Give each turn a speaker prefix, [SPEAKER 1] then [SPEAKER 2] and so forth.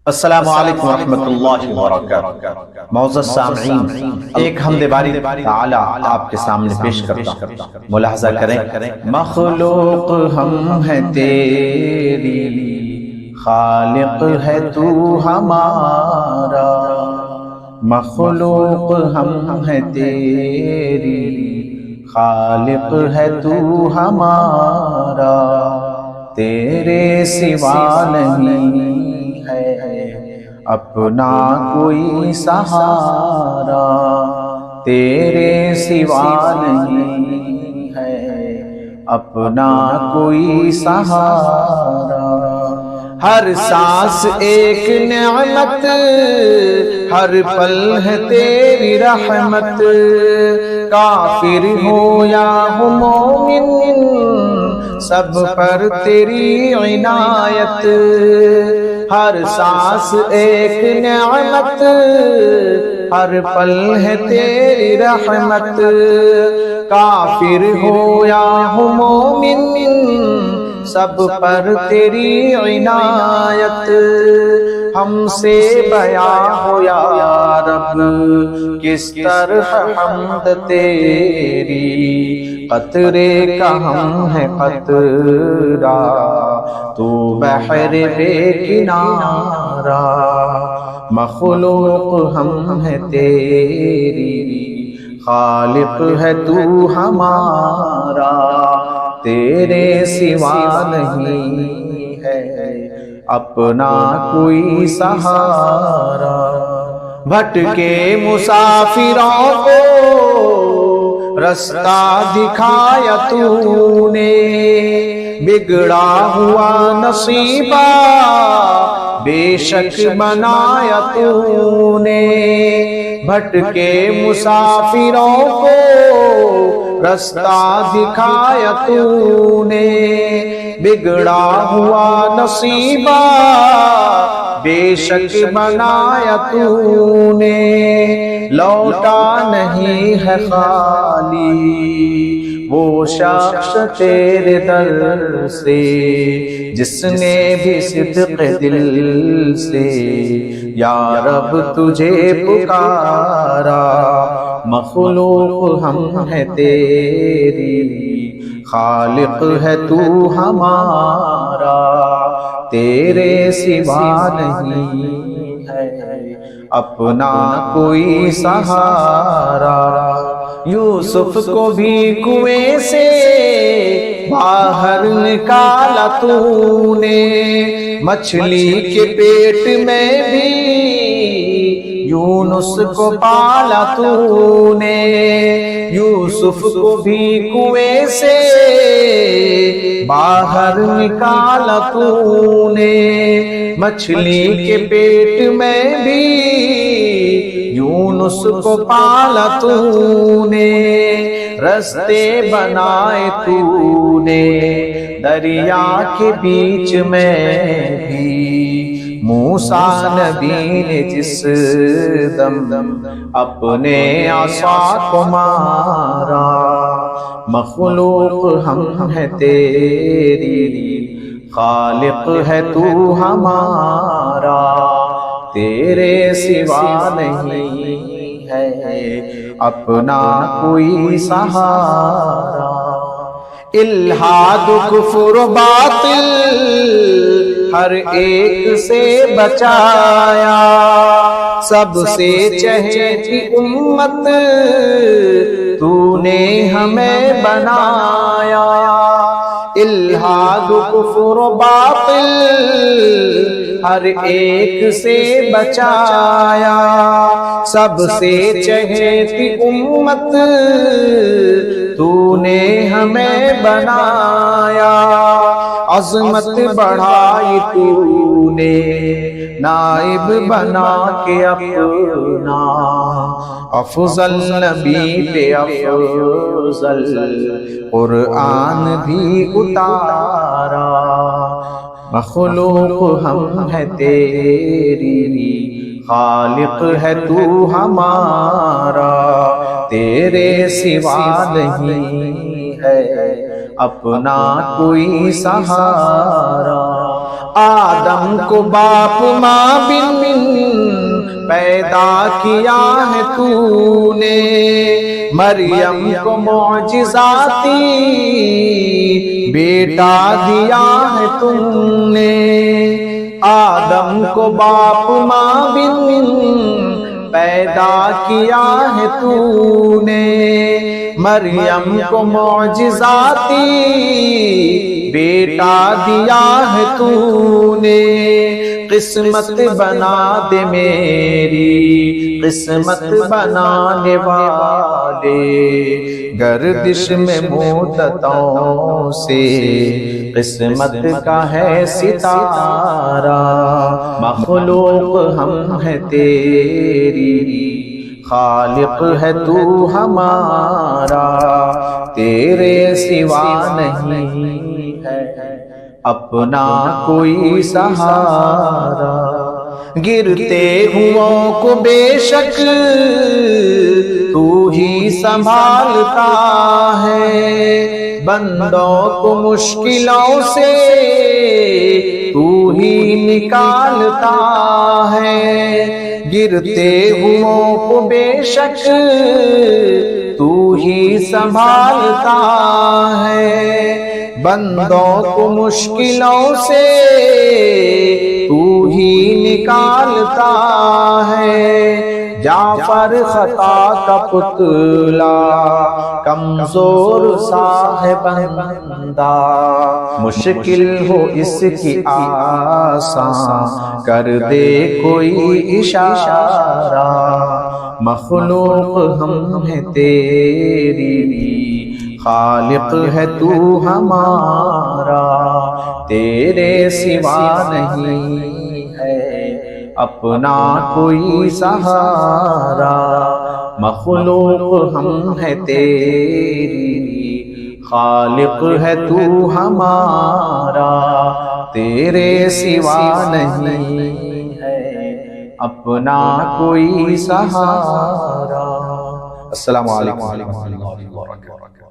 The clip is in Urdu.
[SPEAKER 1] السلام علیکم ورحمۃ اللہ وبرکاتہ۔ معزز سامعین، ایک حمد باری تعالی آپ کے سامنے پیش کرتا ہوں، ملاحظہ کریں۔ مخلوق ہم ہیں تیری، خالق ہے تو ہمارا۔ مخلوق ہم ہیں تیری، خالق ہے تو ہمارا۔ تیرے سوا نہیں ہے اپنا کوئی سہارا، تیرے سوا نہیں ہے اپنا کوئی سہارا۔ ہر سانس ایک نعمت، ہر پل ہے تیری رحمت۔ کافر ہو یا ہو مومن، سب پر تیری عنایت۔ ہر سانس ایک نعمت، ہر پل ہے تیری رحمت۔ کافر ہو یا ہو مومن، سب پر تیری عنایت۔ ہم سے بیاں ہو یا رب کس طرح حمد تیری۔ قطرے کا ہم ہے قطرہ، تو بحر بے کنارہ۔ مخلوق ہم ہے تیری، خالق ہے تو ہمارا۔ تیرے سوا نہیں ہے اپنا کوئی سہارا۔ بھٹکے مسافروں کو رستہ دکھایا تو نے، بگڑا ہوا نصیبہ بے شک بنایا تو نے۔ بھٹکے مسافروں کو رستہ دکھایا تو نے، بگڑا ہوا نصیبہ بے شک بنایا تو نے۔ لوٹا نہیں ہے خالی وہ شخص تیرے در سے، جس نے بھی صدق دل سے یا رب تجھے پکارا۔ مخلوق ہم ہیں تیری، خالق ہے تو ہمارا۔ تیرے سوا نہیں ہے اپنا کوئی سہارا۔ یوسف کو بھی کنویں سے باہر نکالا تو نے، مچھلی کے پیٹ میں بھی یونس کو پالا تو نے۔ یوسف کو بھی کنویں سے باہر نکالا تو نے، مچھلی کے پیٹ میں بھی یونس کو پالا تو نے۔ رستے بنائے تو نے دریا کے بیچ میں بھی، موسیٰ نبی نے جس دم اپنے عصا کو مارا۔ مخلوق ہم ہیں تیری، خالق ہے تو ہمارا۔ تیرے سوا نہیں ہے اپنا کوئی سہارا۔ الحاد کفر و باطل ہر ایک سے بچایا، سب سے چہیتی امت تو نے ہمیں بنایا۔ الحاد کفر و باطل ہر ایک سے بچایا، سب سے چہیتی امت تو نے ہمیں بنایا۔ عظمت بڑھائی تو نے نائب بنا کے اپنا، افضل نبی پہ افضل قرآن بھی اتارا۔ مخلوق ہم ہیں تیری، خالق ہے تو ہمارا۔ تیرے سوا نہیں ہے اپنا کوئی سہارا۔ آدم کو باپ ماں بن پیدا کیا ہے تو نے، مریم کو معجزاتی بیٹا دیا ہے تم نے، آدم کو باپ ماں بن پیدا کیا ہے تو نے، مریم کو معجزاتی بیٹا دیا ہے تو نے، قسمت بنا دے میری قسمت بنانے والے، گردش میں مدتوں سے قسمت کا ہے ستارہ، مخلوق ہم ہیں تیری خالق ہے تو ہمارا، تیرے سوا نہیں ہے اپنا کوئی سہارا، گرتے ہوں کو بے شک تو ہی سنبھالتا ہے، بندوں کو مشکلوں سے تو ہی نکالتا ہے، گرتے ہوں کو بے شک تو ہی سنبھالتا ہے، بندوں کو مشکلوں سے تو ہی نکالتا ہے، جعفر خطا کا پتلا کمزور سا ہے بندہ، مشکل ہو اس کی آسان کر دے کوئی اشارہ، مخلوق ہم ہیں تیری خالق ہے تو ہمارا، تیرے سوا نہیں ہے اپنا کوئی سہارا، مخلوق ہم ہیں تیری خالق ہے تو ہمارا، تیرے سوا نہیں ہے اپنا کوئی سہارا۔ السلام علیکم ورحمۃ اللہ وبرکاتہ۔